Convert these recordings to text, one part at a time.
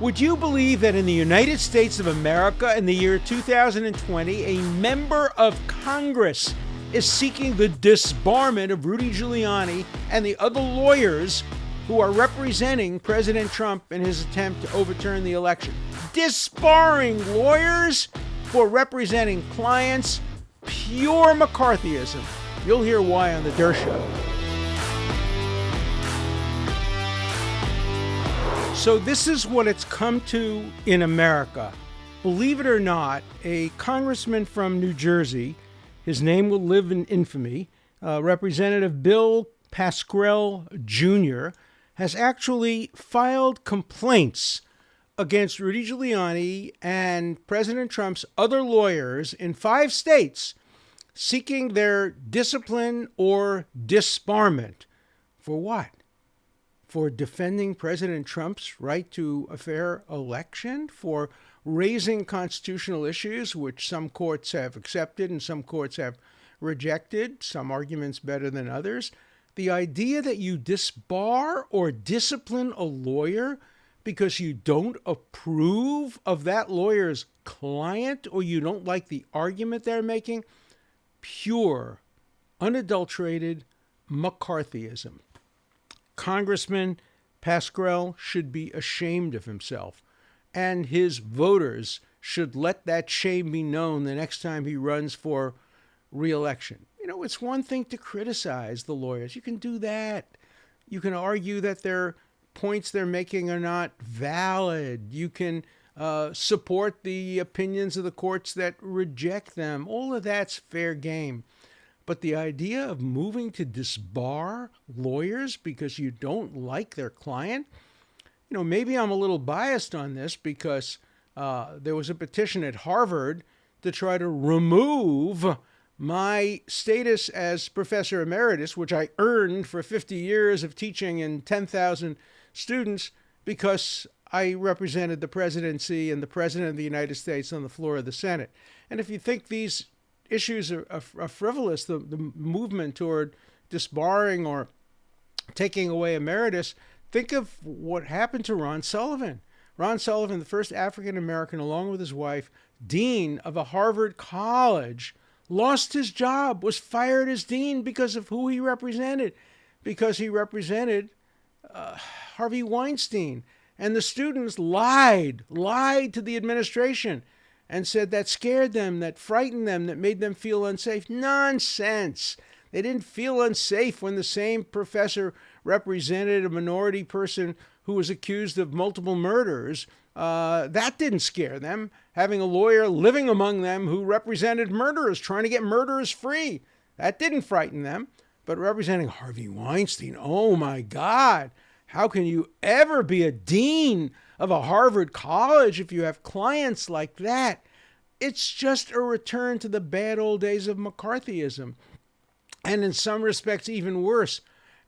Would you believe that in the United States of America in the year 2020, a member of Congress is seeking the disbarment of Rudy Giuliani and the other lawyers who are representing President Trump in his attempt to overturn the election? Disbarring lawyers for representing clients, pure McCarthyism. You'll hear why on The Durr Show. So this is what it's come to in America. Believe it or not, a congressman from New Jersey, his name will live in infamy, Representative Bill Pascrell Jr., has actually filed complaints against Rudy Giuliani and President Trump's other lawyers in 5 states seeking their discipline or disbarment. For what? For defending President Trump's right to a fair election? For raising constitutional issues, which some courts have accepted and some courts have rejected, some arguments better than others? The idea that you disbar or discipline a lawyer because you don't approve of that lawyer's client or you don't like the argument they're making, pure, unadulterated McCarthyism. Congressman Pascrell should be ashamed of himself, and his voters should let that shame be known the next time he runs for re-election. You know, it's one thing to criticize the lawyers. You can do that. You can argue that their points they're making are not valid. You can support the opinions of the courts that reject them. All of that's fair game. But the idea of moving to disbar lawyers because you don't like their client, you know, maybe I'm a little biased on this because there was a petition at Harvard to try to remove my status as professor emeritus, which I earned for 50 years of teaching and 10,000 students, because I represented the presidency and the president of the United States on the floor of the Senate. And if you think these issues are frivolous, the movement toward disbarring or taking away emeritus, think of what happened to Ron Sullivan. Ron Sullivan, the first African-American, along with his wife, dean of a Harvard college, lost his job, was fired as dean because of who he represented, because he represented Harvey Weinstein. And the students lied to the administration and said that scared them, that frightened them, that made them feel unsafe. Nonsense. They didn't feel unsafe when the same professor represented a minority person who was accused of multiple murders. That didn't scare them. Having a lawyer living among them who represented murderers, trying to get murderers free, that didn't frighten them. But representing Harvey Weinstein, oh my God, how can you ever be a dean of a Harvard college if you have clients like that? It's just a return to the bad old days of McCarthyism. And in some respects, even worse,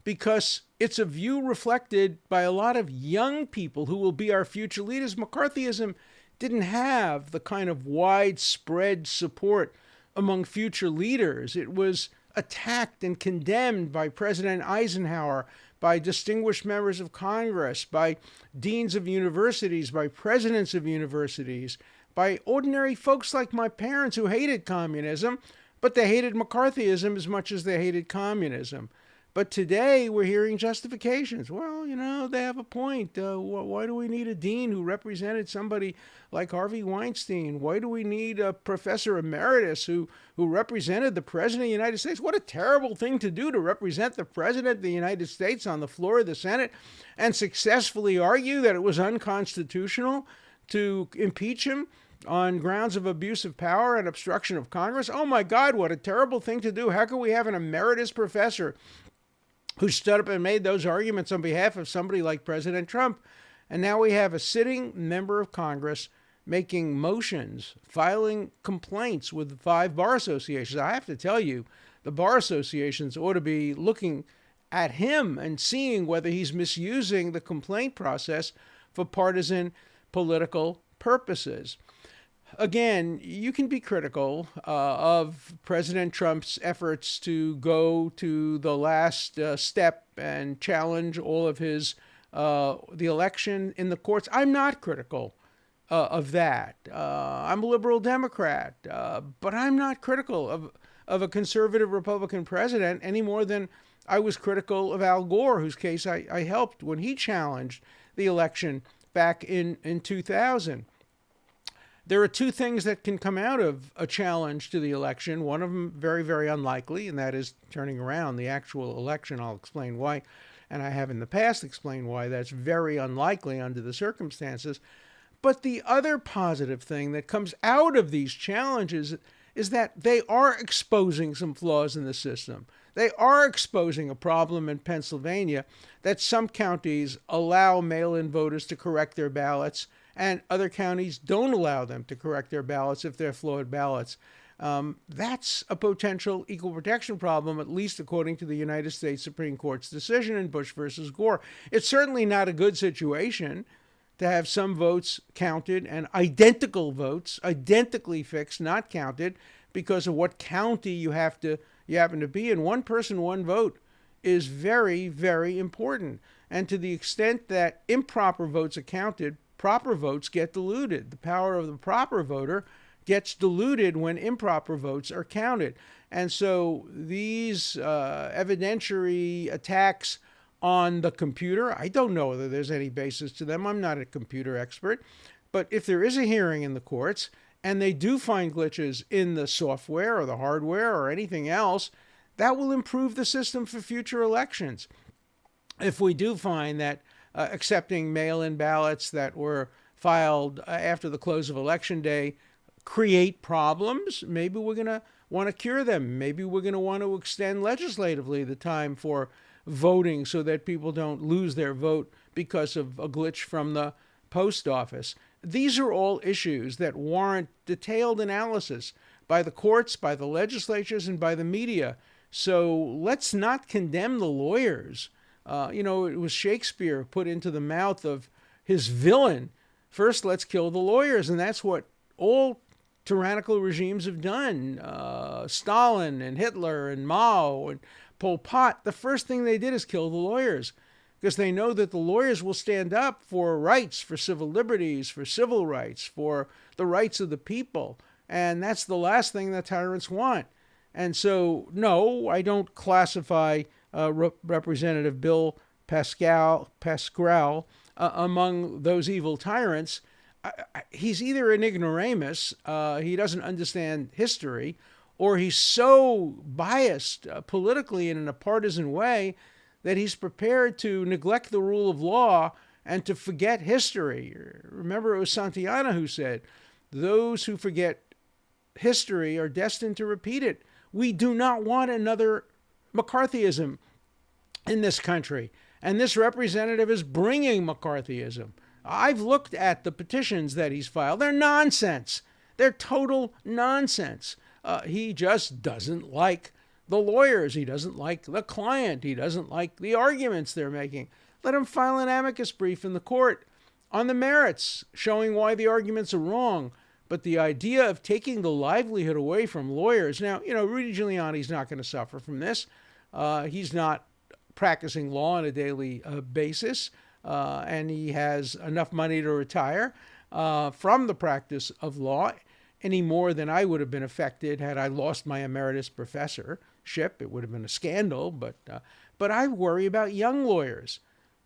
because it's a view reflected by a lot of young people who will be our future leaders. McCarthyism didn't have the kind of widespread support among future leaders. It was attacked and condemned by President Eisenhower, by distinguished members of Congress, by deans of universities, by presidents of universities, by ordinary folks like my parents who hated communism, but they hated McCarthyism as much as they hated communism. But today we're hearing justifications. Well, you know, they have a point. Why do we need a dean who represented somebody like Harvey Weinstein? Why do we need a professor emeritus who represented the president of the United States? What a terrible thing to do, to represent the president of the United States on the floor of the Senate and successfully argue that it was unconstitutional to impeach him on grounds of abuse of power and obstruction of Congress. Oh my God, what a terrible thing to do. How can we have an emeritus professor who stood up and made those arguments on behalf of somebody like President Trump? And now we have a sitting member of Congress making motions, filing complaints with 5 bar associations. I have to tell you, the bar associations ought to be looking at him and seeing whether he's misusing the complaint process for partisan political purposes. Again, you can be critical of President Trump's efforts to go to the last step and challenge all of his the election in the courts. I'm not critical of that. I'm a liberal Democrat, but I'm not critical of a conservative Republican president any more than I was critical of Al Gore, whose case I helped when he challenged the election back in 2000. There are two things that can come out of a challenge to the election. One of them very, very unlikely, and that is turning around the actual election. I'll explain why, and I have in the past explained why that's very unlikely under the circumstances. But the other positive thing that comes out of these challenges is that they are exposing some flaws in the system. They are exposing a problem in Pennsylvania that some counties allow mail-in voters to correct their ballots and other counties don't allow them to correct their ballots if they're flawed ballots. That's a potential equal protection problem, at least according to the United States Supreme Court's decision in Bush versus Gore. It's certainly not a good situation to have some votes counted and identical votes, identically fixed, not counted because of what county you happen to be in. One person, one vote is very, very important. And to the extent that improper votes are counted, proper votes get diluted. The power of the proper voter gets diluted when improper votes are counted. And so these evidentiary attacks on the computer, I don't know whether there's any basis to them. I'm not a computer expert. But if there is a hearing in the courts and they do find glitches in the software or the hardware or anything else, that will improve the system for future elections. If we do find that accepting mail-in ballots that were filed after the close of Election Day create problems, maybe we're going to want to cure them. Maybe we're going to want to extend legislatively the time for voting so that people don't lose their vote because of a glitch from the post office. These are all issues that warrant detailed analysis by the courts, by the legislatures, and by the media. So let's not condemn the lawyers. It was Shakespeare put into the mouth of his villain, first let's kill the lawyers. And that's what all tyrannical regimes have done. Stalin and Hitler and Mao and Pol Pot, the first thing they did is kill the lawyers because they know that the lawyers will stand up for rights, for civil liberties, for civil rights, for the rights of the people. And that's the last thing that tyrants want. And so, no, I don't classify Representative Bill Pascrell among those evil tyrants. He's either an ignoramus, he doesn't understand history, or he's so biased politically and in a partisan way that he's prepared to neglect the rule of law and to forget history. Remember, it was Santayana who said, those who forget history are destined to repeat it. We do not want another McCarthyism in this country. And this representative is bringing McCarthyism. I've looked at the petitions that he's filed. They're nonsense. They're total nonsense. He just doesn't like the lawyers. He doesn't like the client. He doesn't like the arguments they're making. Let him file an amicus brief in the court on the merits, showing why the arguments are wrong. But the idea of taking the livelihood away from lawyers, now, Rudy Giuliani's not going to suffer from this. He's not practicing law on a daily basis, and he has enough money to retire from the practice of law any more than I would have been affected had I lost my emeritus professorship. It would have been a scandal, but I worry about young lawyers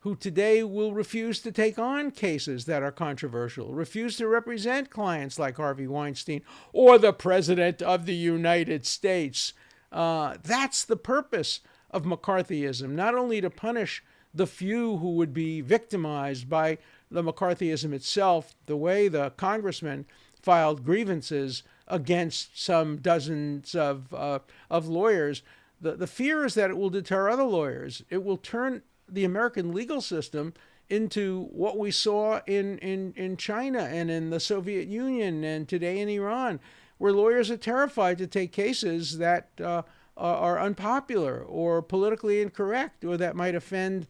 who today will refuse to take on cases that are controversial, refuse to represent clients like Harvey Weinstein or the President of the United States. That's the purpose of McCarthyism, not only to punish the few who would be victimized by the McCarthyism itself, the way the congressman filed grievances against some dozens of lawyers. The fear is that it will deter other lawyers. It will turn the American legal system into what we saw in China and in the Soviet Union and today in Iran, where lawyers are terrified to take cases that are unpopular or politically incorrect or that might offend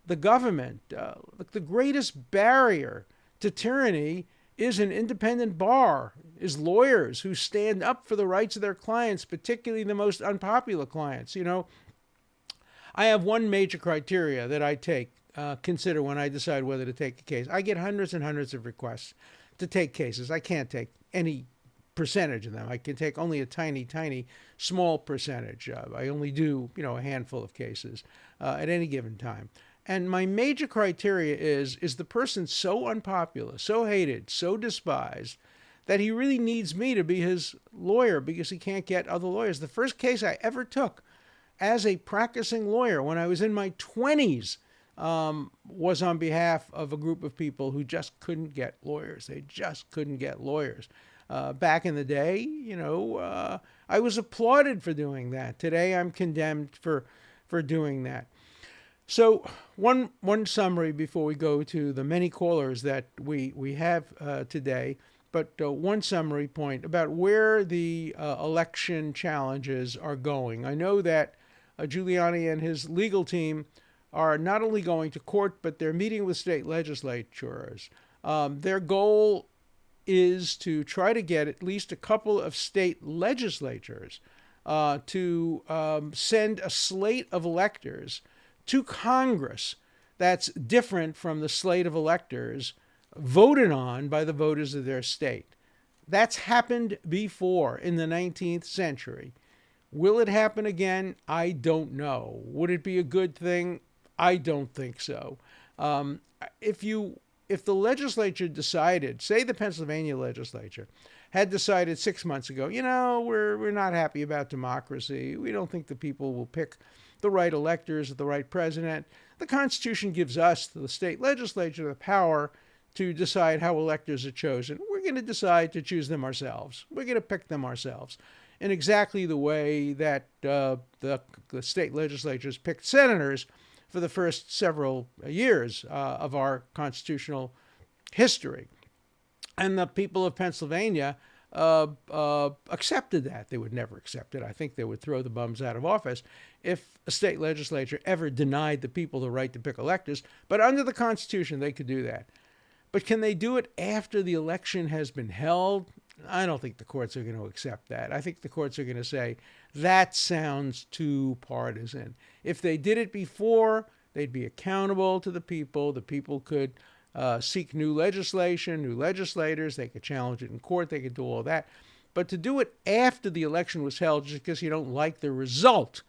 the government. The greatest barrier to tyranny is an independent bar, is lawyers who stand up for the rights of their clients, particularly the most unpopular clients. I have one major criteria that I take consider when I decide whether to take a case. I get hundreds and hundreds of requests to take cases. I can't take any percentage of them. I can take only a tiny, tiny, small percentage. I only do, a handful of cases at any given time. And my major criteria is the person so unpopular, so hated, so despised, that he really needs me to be his lawyer because he can't get other lawyers. The first case I ever took as a practicing lawyer when I was in my 20s was on behalf of a group of people who just couldn't get lawyers. They just couldn't get lawyers. Back in the day, I was applauded for doing that. Today, I'm condemned for doing that. So one summary before we go to the many callers that we have today, but one summary point about where the election challenges are going. I know that Giuliani and his legal team are not only going to court, but they're meeting with state legislatures. Their goal is to try to get at least a couple of state legislatures to send a slate of electors to Congress that's different from the slate of electors voted on by the voters of their state. That's happened before in the 19th century. Will it happen again? I don't know. Would it be a good thing? I don't think so. If the legislature decided, say the Pennsylvania legislature had decided 6 months ago, we're not happy about democracy. We don't think the people will pick the right electors or the right president. The Constitution gives us, the state legislature, the power to decide how electors are chosen. We're going to decide to choose them ourselves. We're going to pick them ourselves in exactly the way that the state legislatures picked senators for the first several years of our constitutional history. And the people of Pennsylvania accepted that. They would never accept it. I think they would throw the bums out of office if a state legislature ever denied the people the right to pick electors. But under the Constitution, they could do that. But can they do it after the election has been held? I don't think the courts are going to accept that. I think the courts are going to say, that sounds too partisan. If they did it before, they'd be accountable to the people. The people could seek new legislation, new legislators. They could challenge it in court. They could do all that. But to do it after the election was held just because you don't like the result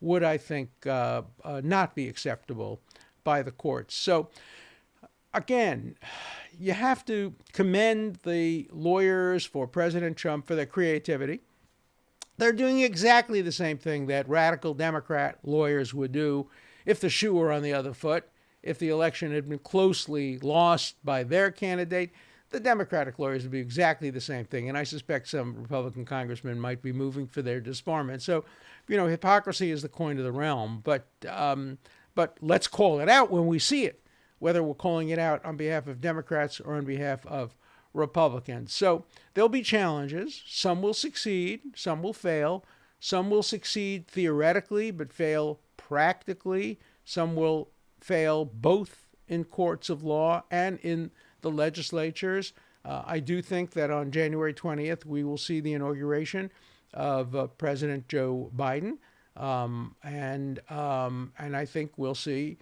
would, I think, not be acceptable by the courts. So, again, you have to commend the lawyers for President Trump for their creativity. They're doing exactly the same thing that radical Democrat lawyers would do if the shoe were on the other foot. If the election had been closely lost by their candidate, the Democratic lawyers would be exactly the same thing. And I suspect some Republican congressmen might be moving for their disbarment. So, hypocrisy is the coin of the realm. But let's call it out when we see it, whether we're calling it out on behalf of Democrats or on behalf of Republicans. So there'll be challenges. Some will succeed, some will fail. Some will succeed theoretically but fail practically. Some will fail both in courts of law and in the legislatures. I do think that on January 20th, we will see the inauguration of President Joe Biden. And I think we'll see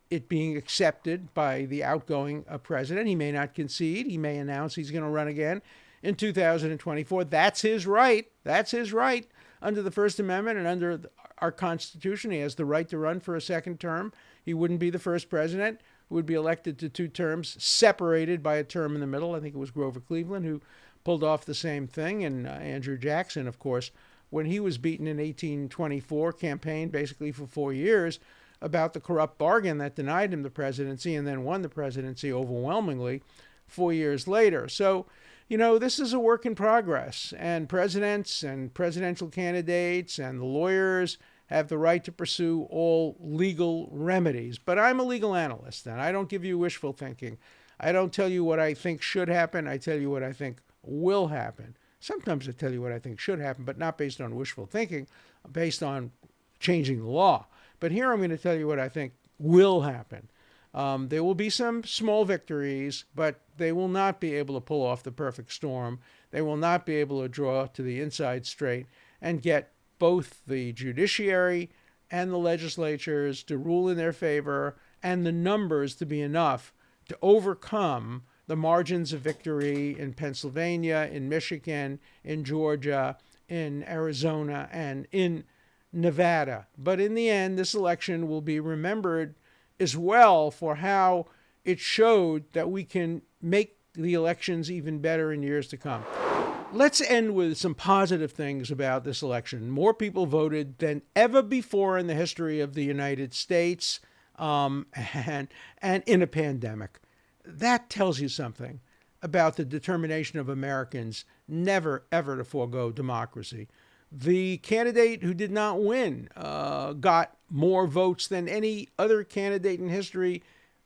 it being accepted by the outgoing president. He may not concede. He may announce he's going to run again in 2024. That's his right. That's his right. Under the First Amendment and under our Constitution, he has the right to run for a second term. He wouldn't be the first president who would be elected to 2 terms, separated by a term in the middle. I think it was Grover Cleveland who pulled off the same thing. And Andrew Jackson, of course, when he was beaten in 1824, campaigned basically for 4 years about the corrupt bargain that denied him the presidency and then won the presidency overwhelmingly 4 years later. So, this is a work in progress, and presidents and presidential candidates and the lawyers have the right to pursue all legal remedies. But I'm a legal analyst, and I don't give you wishful thinking. I don't tell you what I think should happen. I tell you what I think will happen. Sometimes I tell you what I think should happen, but not based on wishful thinking, based on changing the law. But here I'm going to tell you what I think will happen. There will be some small victories, but they will not be able to pull off the perfect storm. They will not be able to draw to the inside straight and get both the judiciary and the legislatures to rule in their favor and the numbers to be enough to overcome the margins of victory in Pennsylvania, in Michigan, in Georgia, in Arizona, and in Nevada. But in the end, this election will be remembered as well for how it showed that we can make the elections even better in years to come. Let's end with some positive things about this election. More people voted than ever before in the history of the United States, and in a pandemic. That tells you something about the determination of Americans never, ever to forego democracy. The candidate who did not win got more votes than any other candidate in history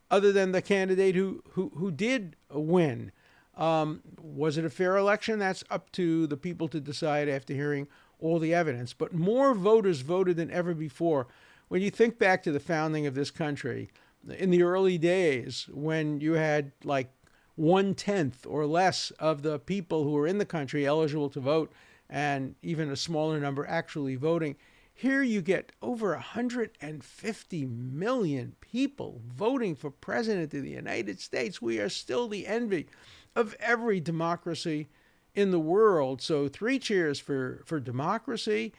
other than the candidate who did win. Was it a fair election? That's up to the people to decide after hearing all the evidence. But more voters voted than ever before. When you think back to the founding of this country, in the early days when you had like 1/10 or less of the people who were in the country eligible to vote, and even a smaller number actually voting, here you get over 150 million people voting for president of the United States. We are still the envy of every democracy in the world. So 3 cheers for democracy.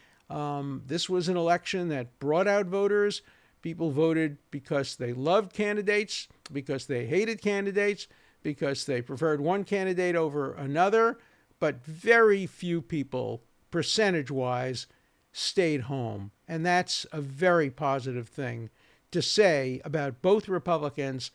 This was an election that brought out voters. People voted because they loved candidates, because they hated candidates, because they preferred one candidate over another. But very few people, percentage-wise, stayed home. And that's a very positive thing to say about both Republicans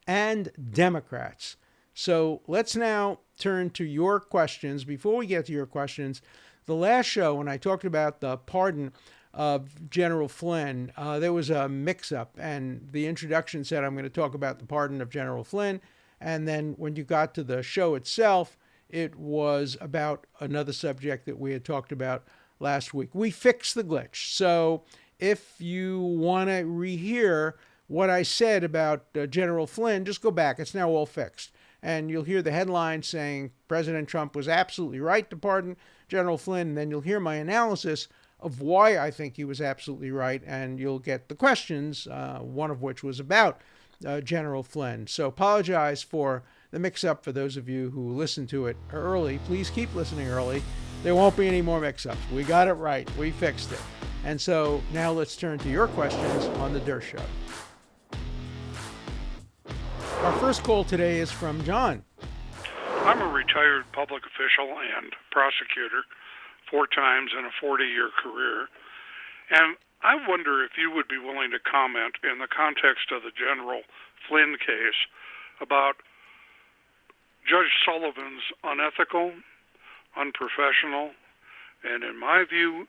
and Democrats. So let's now turn to your questions. Before we get to your questions, the last show, when I talked about the pardon of General Flynn, there was a mix-up, and the introduction said I'm going to talk about the pardon of General Flynn, and then when you got to the show itself, it was about another subject that we had talked about last week. We fixed the glitch. So if you want to rehear what I said about General Flynn, just go back. It's now all fixed. And you'll hear the headline saying President Trump was absolutely right to pardon General Flynn. And then you'll hear my analysis of why I think he was absolutely right. And you'll get the questions, one of which was about General Flynn. So apologize for the mix-up for those of you who listened to it early. Please keep listening early. There won't be any more mix-ups. We got it right. We fixed it. And so now let's turn to your questions on The Durst Show. Our first call today is from John. I'm a retired public official and prosecutor 4 times in a 40-year career, and I wonder if you would be willing to comment in the context of the General Flynn case about Judge Sullivan's unethical, unprofessional, and in my view,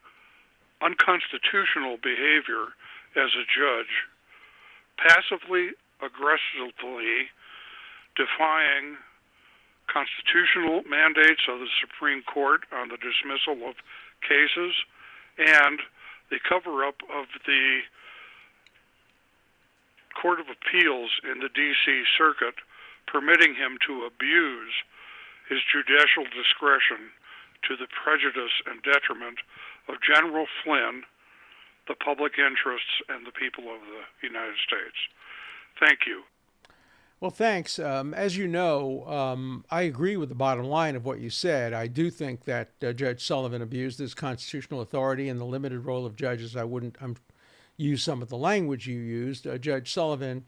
unconstitutional behavior as a judge, passively, aggressively defying constitutional mandates of the Supreme Court on the dismissal of cases and the cover-up of the Court of Appeals in the D.C. Circuit, permitting him to abuse his judicial discretion to the prejudice and detriment of General Flynn, the public interests, and the people of the United States. Thank you. Well, thanks. As you know, I agree with the bottom line of what you said. I do think that Judge Sullivan abused his constitutional authority and the limited role of judges. I wouldn't use some of the language you used. Judge Sullivan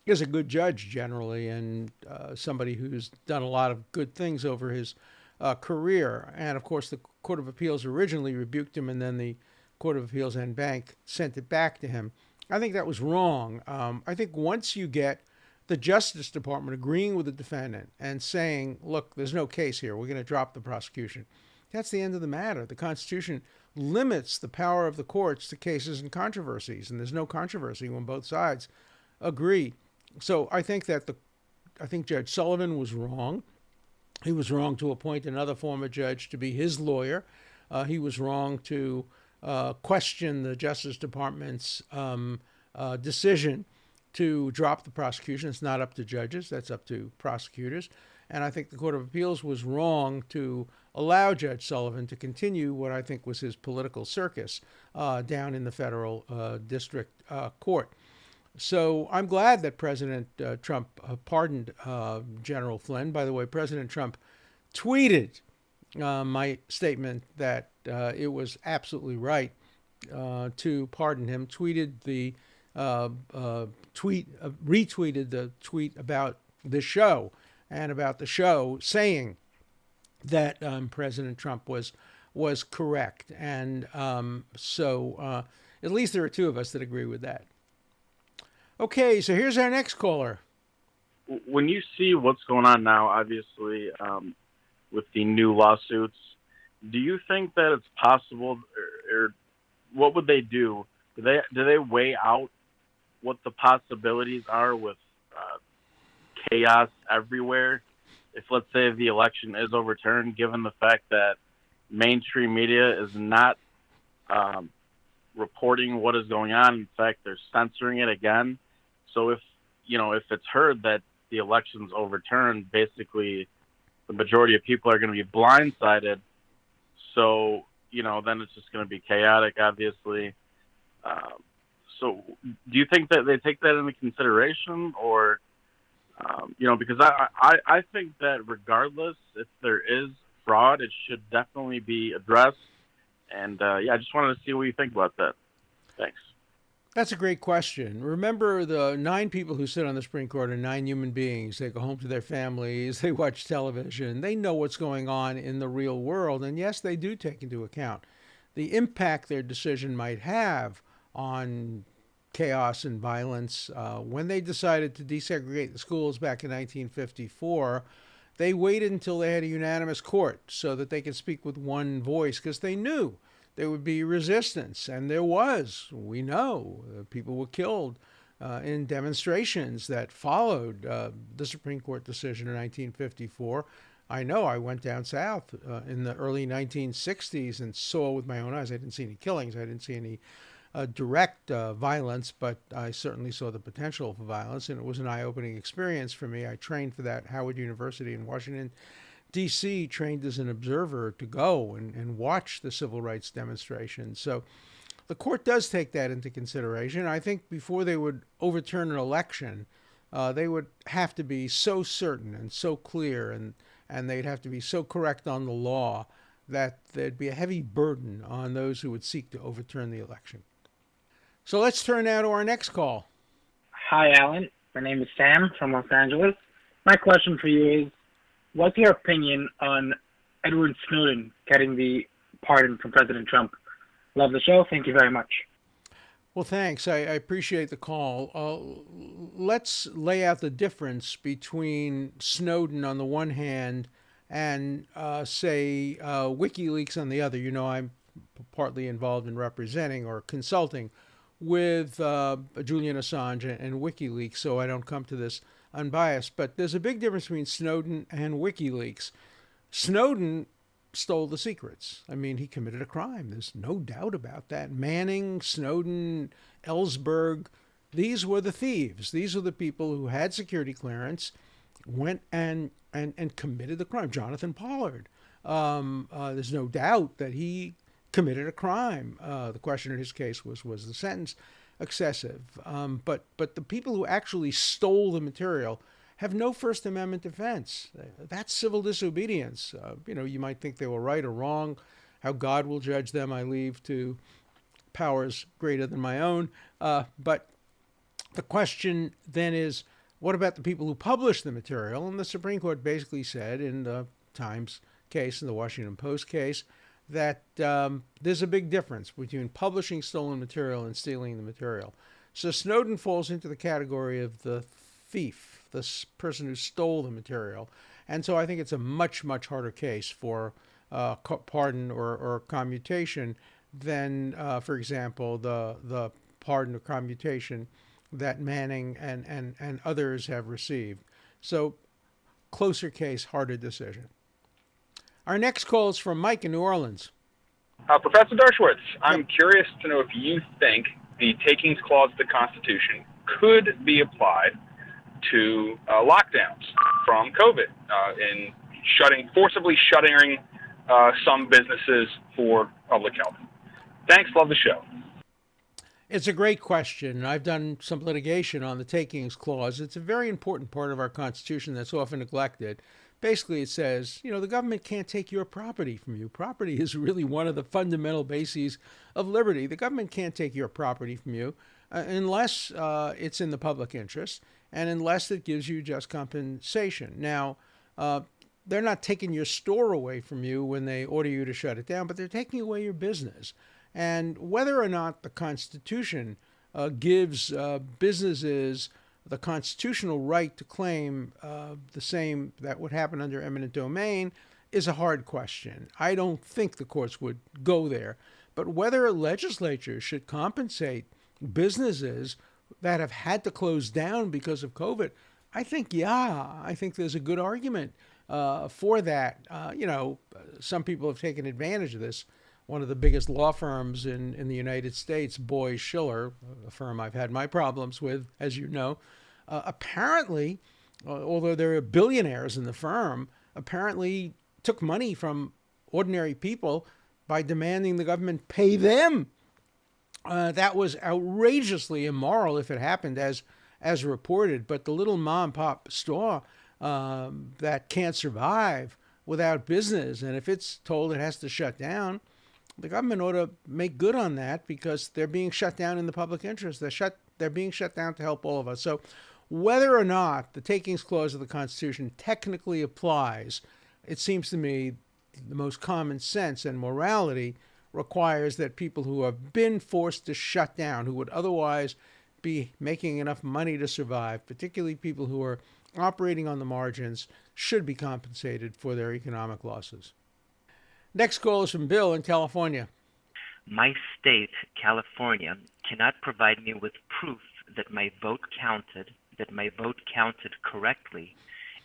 is a good judge generally, and somebody who's done a lot of good things over his career. And of course, the Court of Appeals originally rebuked him, and then the Court of Appeals en banc sent it back to him. I think that was wrong. I think once you get the Justice Department agreeing with the defendant and saying, look, there's no case here, we're going to drop the prosecution, that's the end of the matter. The Constitution limits the power of the courts to cases and controversies, and there's no controversy when both sides agree. So I think that Judge Sullivan was wrong. He was wrong to appoint another former judge to be his lawyer. He was wrong to question the Justice Department's decision to drop the prosecution. It's not up to judges. That's up to prosecutors. And I think the Court of Appeals was wrong to allow Judge Sullivan to continue what I think was his political circus down in the federal district court. So I'm glad that President Trump pardoned General Flynn. By the way, President Trump tweeted my statement that it was absolutely right to pardon him. Tweeted the retweeted the tweet about the show and about the show, saying that President Trump was correct, and so at least there are two of us that agree with that. Okay, so here's our next caller. When you see what's going on now, obviously, with the new lawsuits, do you think that it's possible, or what would they do? Do they weigh out what the possibilities are with chaos everywhere? If, let's say, the election is overturned, given the fact that mainstream media is not reporting what is going on. In fact, they're censoring it again. So if it's heard that the election's overturned, basically the majority of people are going to be blindsided. So, then it's just going to be chaotic, obviously. So do you think that they take that into consideration, or, because I think that regardless if there is fraud, it should definitely be addressed. And, I just wanted to see what you think about that. Thanks. That's a great question. Remember, the 9 people who sit on the Supreme Court are 9 human beings. They go home to their families. They watch television. They know what's going on in the real world. And yes, they do take into account the impact their decision might have on chaos and violence. When they decided to desegregate the schools back in 1954, they waited until they had a unanimous court so that they could speak with one voice, because they knew there would be resistance, and there was. We know people were killed in demonstrations that followed the Supreme Court decision in 1954. I know I went down south in the early 1960s and saw with my own eyes. I didn't see any killings. I didn't see any direct violence, but I certainly saw the potential for violence, and it was an eye-opening experience for me. I trained for that at Howard University in Washington, D.C., trained as an observer to go and watch the civil rights demonstrations. So the court does take that into consideration. I think before they would overturn an election, they would have to be so certain and so clear, and they'd have to be so correct on the law that there'd be a heavy burden on those who would seek to overturn the election. So let's turn now to our next call. Hi, Alan. My name is Sam from Los Angeles. My question for you is, what's your opinion on Edward Snowden getting the pardon from President Trump? Love the show. Thank you very much. Well, thanks. I appreciate the call. Let's lay out the difference between Snowden on the one hand and, say, WikiLeaks on the other. I'm partly involved in representing or consulting with Julian Assange and WikiLeaks, so I don't come to this unbiased. But there's a big difference between Snowden and WikiLeaks. Snowden stole the secrets. I mean, he committed a crime. There's no doubt about that. Manning, Snowden, Ellsberg, these were the thieves. These were the people who had security clearance, went and committed the crime. Jonathan Pollard. There's no doubt that he committed a crime. The question in his case was the sentence excessive? But the people who actually stole the material have no First Amendment defense. That's civil disobedience. You might think they were right or wrong. How God will judge them, I leave to powers greater than my own. But the question then is, what about the people who published the material? And the Supreme Court basically said in the Times case and the Washington Post case that there's a big difference between publishing stolen material and stealing the material. So Snowden falls into the category of the thief, the person who stole the material. And so I think it's a much, much harder case for pardon or commutation than, for example, the pardon or commutation that Manning and others have received. So closer case, harder decision. Our next call is from Mike in New Orleans. Professor Dershowitz, I'm curious to know if you think the Takings Clause of the Constitution could be applied to lockdowns from COVID in forcibly shutting some businesses for public health. Thanks. Love the show. It's a great question. I've done some litigation on the takings clause. It's a very important part of our Constitution that's often neglected. Basically, it says, the government can't take your property from you. Property is really one of the fundamental bases of liberty. The government can't take your property from you unless it's in the public interest and unless it gives you just compensation. Now, they're not taking your store away from you when they order you to shut it down, but they're taking away your business. And whether or not the Constitution gives businesses the constitutional right to claim the same that would happen under eminent domain is a hard question. I don't think the courts would go there. But whether a legislature should compensate businesses that have had to close down because of COVID, I think there's a good argument for that. Some people have taken advantage of this. One of the biggest law firms in the United States, Boies Schiller, a firm I've had my problems with, as you know, apparently, although there are billionaires in the firm, apparently took money from ordinary people by demanding the government pay them. That was outrageously immoral if it happened as reported. But the little mom and pop store that can't survive without business, and if it's told it has to shut down, the government ought to make good on that because they're being shut down in the public interest. They're being shut down to help all of us. So whether or not the takings clause of the Constitution technically applies, it seems to me the most common sense and morality requires that people who have been forced to shut down, who would otherwise be making enough money to survive, particularly people who are operating on the margins, should be compensated for their economic losses. Next call is from Bill in California. My state, California, cannot provide me with proof that my vote counted correctly,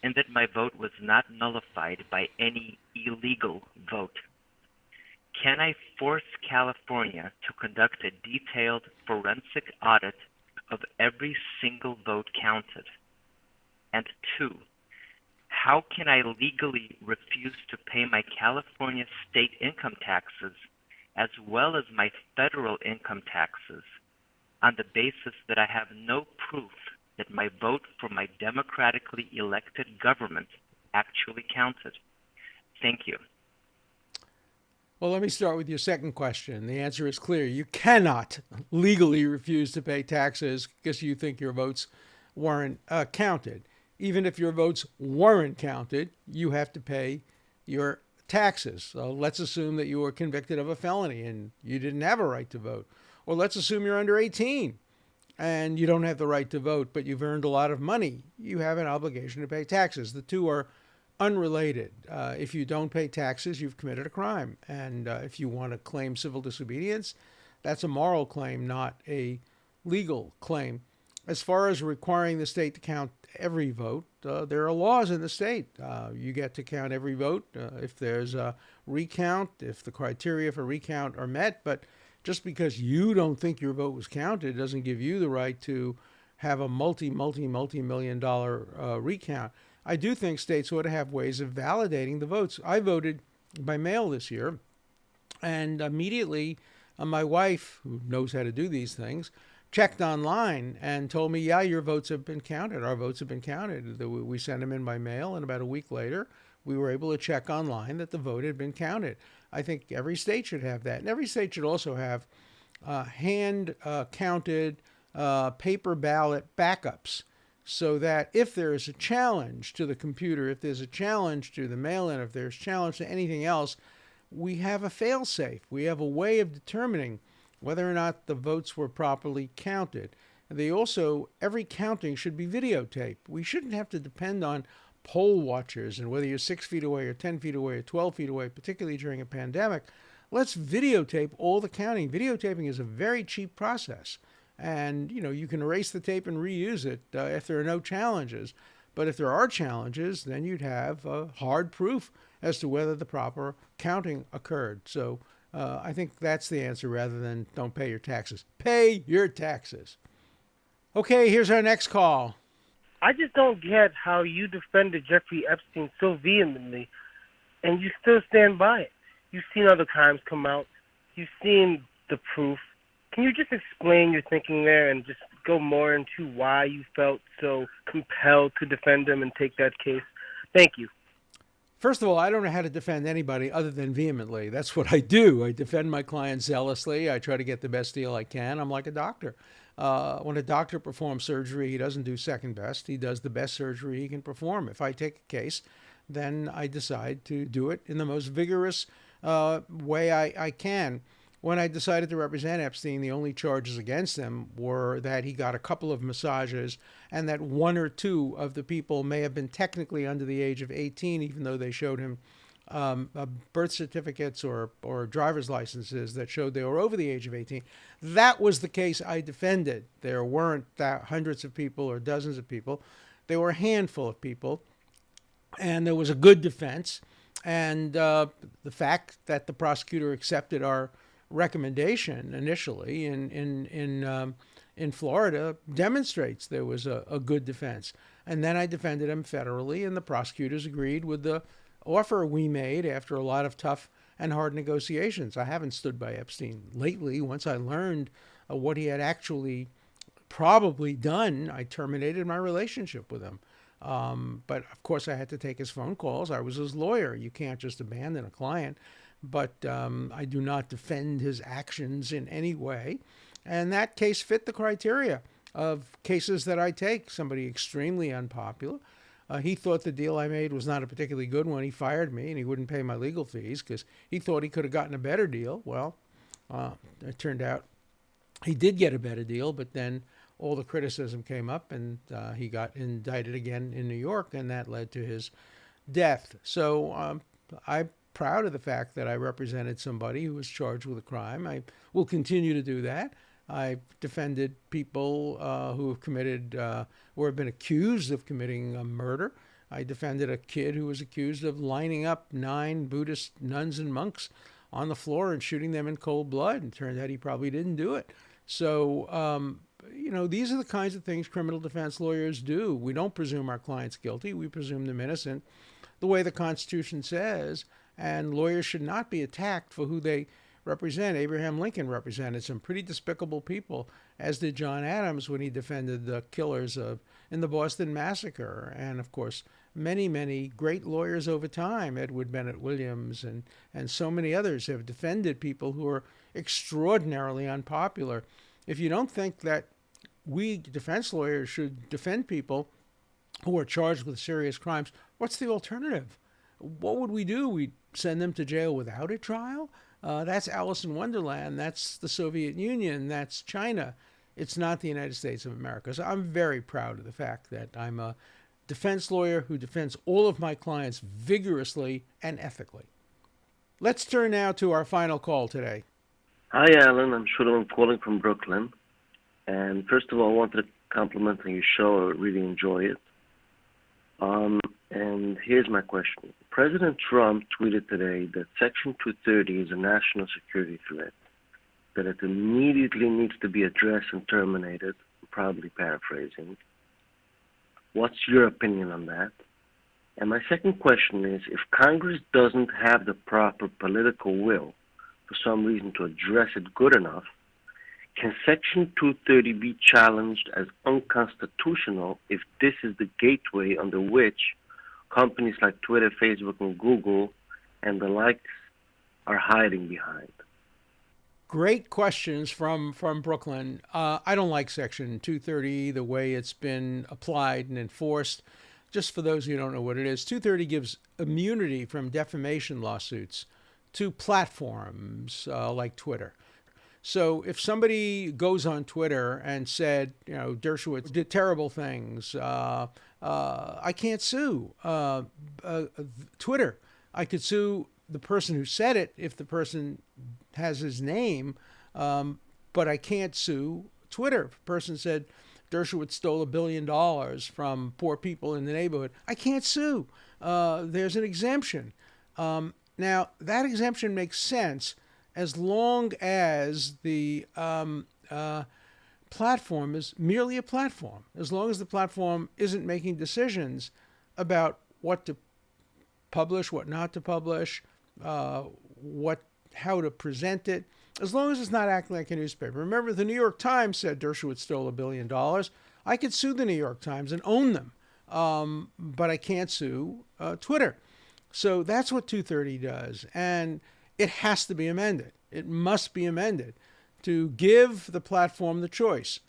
and that my vote was not nullified by any illegal vote. Can I force California to conduct a detailed forensic audit of every single vote counted? And 2, how can I legally refuse to pay my California state income taxes as well as my federal income taxes on the basis that I have no proof that my vote for my democratically elected government actually counted? Thank you. Well, let me start with your second question. The answer is clear. You cannot legally refuse to pay taxes because you think your votes weren't counted. Even if your votes weren't counted, you have to pay your taxes. So let's assume that you were convicted of a felony and you didn't have a right to vote. Or let's assume you're under 18 and you don't have the right to vote, but you've earned a lot of money. You have an obligation to pay taxes. The two are unrelated. If you don't pay taxes, you've committed a crime. And if you want to claim civil disobedience, that's a moral claim, not a legal claim. As far as requiring the state to count every vote, there are laws in the state. You get to count every vote if there's a recount, if the criteria for recount are met. But just because you don't think your vote was counted doesn't give you the right to have a multi-million dollar recount. I do think states ought to have ways of validating the votes. I voted by mail this year, and immediately my wife, who knows how to do these things, checked online and told me, yeah, your votes have been counted. Our votes have been counted. We sent them in by mail, and about a week later, we were able to check online that the vote had been counted. I think every state should have that. And every state should also have hand-counted paper ballot backups so that if there is a challenge to the computer, if there's a challenge to the mail-in, if there's a challenge to anything else, we have a fail-safe. We have a way of determining whether or not the votes were properly counted. And every counting should be videotaped. We shouldn't have to depend on poll watchers and whether you're 6 feet away or 10 feet away or 12 feet away, particularly during a pandemic. Let's videotape all the counting. Videotaping is a very cheap process. And, you can erase the tape and reuse it if there are no challenges. But if there are challenges, then you'd have hard proof as to whether the proper counting occurred. So I think that's the answer rather than don't pay your taxes. Pay your taxes. Okay, here's our next call. I just don't get how you defended Jeffrey Epstein so vehemently and you still stand by it. You've seen other crimes come out. You've seen the proof. Can you just explain your thinking there and just go more into why you felt so compelled to defend him and take that case? Thank you. First of all, I don't know how to defend anybody other than vehemently. That's what I do. I defend my clients zealously. I try to get the best deal I can. I'm like a doctor. When a doctor performs surgery, he doesn't do second best. He does the best surgery he can perform. If I take a case, then I decide to do it in the most vigorous way I can. When I decided to represent Epstein, the only charges against him were that he got a couple of massages and that one or two of the people may have been technically under the age of 18, even though they showed him birth certificates or driver's licenses that showed they were over the age of 18. That was the case I defended. There weren't hundreds of people or dozens of people. There were a handful of people, and there was a good defense. And the fact that the prosecutor accepted our recommendation initially in Florida demonstrates there was a good defense. And then I defended him federally, and the prosecutors agreed with the offer we made after a lot of tough and hard negotiations. I haven't stood by Epstein lately. Once I learned what he had actually probably done, I terminated my relationship with him. But of course, I had to take his phone calls. I was his lawyer. You can't just abandon a client. But I do not defend his actions in any way. And that case fit the criteria of cases that I take. Somebody extremely unpopular. He thought the deal I made was not a particularly good one. He fired me, and he wouldn't pay my legal fees because he thought he could have gotten a better deal. Well, it turned out he did get a better deal, but then all the criticism came up, and he got indicted again in New York, and that led to his death. So I'm proud of the fact that I represented somebody who was charged with a crime. I will continue to do that. I've defended people who have committed or have been accused of committing a murder. I defended a kid who was accused of lining up 9 Buddhist nuns and monks on the floor and shooting them in cold blood. And it turned out he probably didn't do it. So, these are the kinds of things criminal defense lawyers do. We don't presume our client's guilty. We presume them innocent, the way the Constitution says. And lawyers should not be attacked for who they represent. Abraham Lincoln represented some pretty despicable people, as did John Adams when he defended the killers in the Boston Massacre. And, of course, many, many great lawyers over time, Edward Bennett Williams and so many others, have defended people who are extraordinarily unpopular. If you don't think that we defense lawyers should defend people who are charged with serious crimes, what's the alternative? What would we do? We'd send them to jail without a trial? That's Alice in Wonderland. That's the Soviet Union. That's China. It's not the United States of America. So I'm very proud of the fact that I'm a defense lawyer who defends all of my clients vigorously and ethically. Let's turn now to our final call today. Hi, Alan. I'm Sullivan calling from Brooklyn. And first of all, I wanted to compliment on your show. I really enjoy it. And here's my question. President Trump tweeted today that Section 230 is a national security threat, that it immediately needs to be addressed and terminated, probably paraphrasing. What's your opinion on that? And my second question is, if Congress doesn't have the proper political will for some reason to address it good enough, can Section 230 be challenged as unconstitutional if this is the gateway under which companies like Twitter, Facebook, and Google and the likes are hiding behind? Great questions from Brooklyn. I don't like Section 230, the way it's been applied and enforced. Just for those who don't know what it is, 230 gives immunity from defamation lawsuits to platforms like Twitter. So if somebody goes on Twitter and said, Dershowitz did terrible things, I can't sue Twitter. I could sue the person who said it if the person has his name, but I can't sue Twitter. If a person said Dershowitz stole $1 billion from poor people in the neighborhood, I can't sue. There's an exemption. Now, that exemption makes sense as long as the platform is merely a platform, as long as the platform isn't making decisions about what to publish, what not to publish, how to present it, as long as it's not acting like a newspaper. Remember, the New York Times said Dershowitz stole $1 billion. I could sue the New York Times and own them, but I can't sue Twitter. So that's what 230 does, and it has to be amended. It must be amended to give the platform the choice.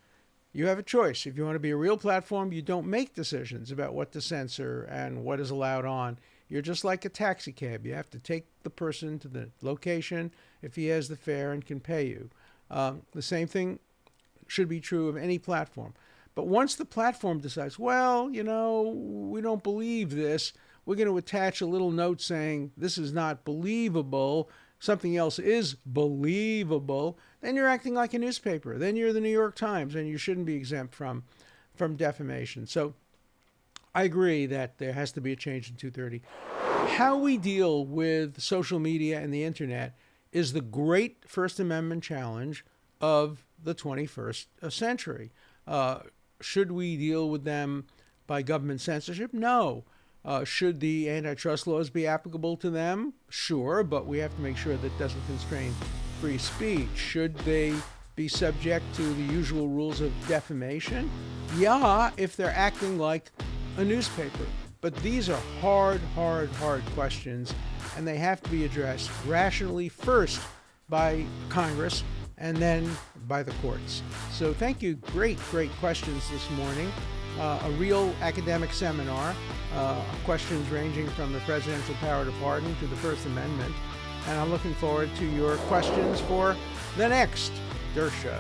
You have a choice. If you want to be a real platform, you don't make decisions about what to censor and what is allowed on. You're just like a taxi cab. You have to take the person to the location if he has the fare and can pay you. The same thing should be true of any platform. But once the platform decides, well, we don't believe this, we're going to attach a little note saying this is not believable, something else is believable, then you're acting like a newspaper. Then you're the New York Times, and you shouldn't be exempt from defamation. So I agree that there has to be a change in 230. How we deal with social media and the internet is the great First Amendment challenge of the 21st century. Should we deal with them by government censorship? No. Should the antitrust laws be applicable to them? Sure, but we have to make sure that doesn't constrain free speech. Should they be subject to the usual rules of defamation? Yeah, if they're acting like a newspaper. But these are hard questions, and they have to be addressed rationally first by Congress and then by the courts. So thank you. Great questions this morning. A real academic seminar, questions ranging from the presidential power to pardon to the First Amendment. And I'm looking forward to your questions for the next Der Show.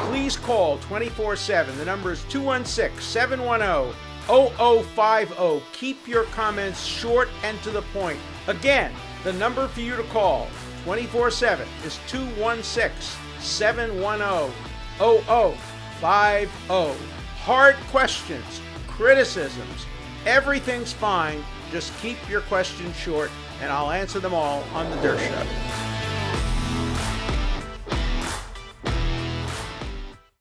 Please call 24/7. The number is 216-710-0050. Keep your comments short and to the point. Again, the number for you to call 24/7 is 216-710-0050. Hard questions, criticisms, everything's fine. Just keep your questions short, and I'll answer them all on the Der Show.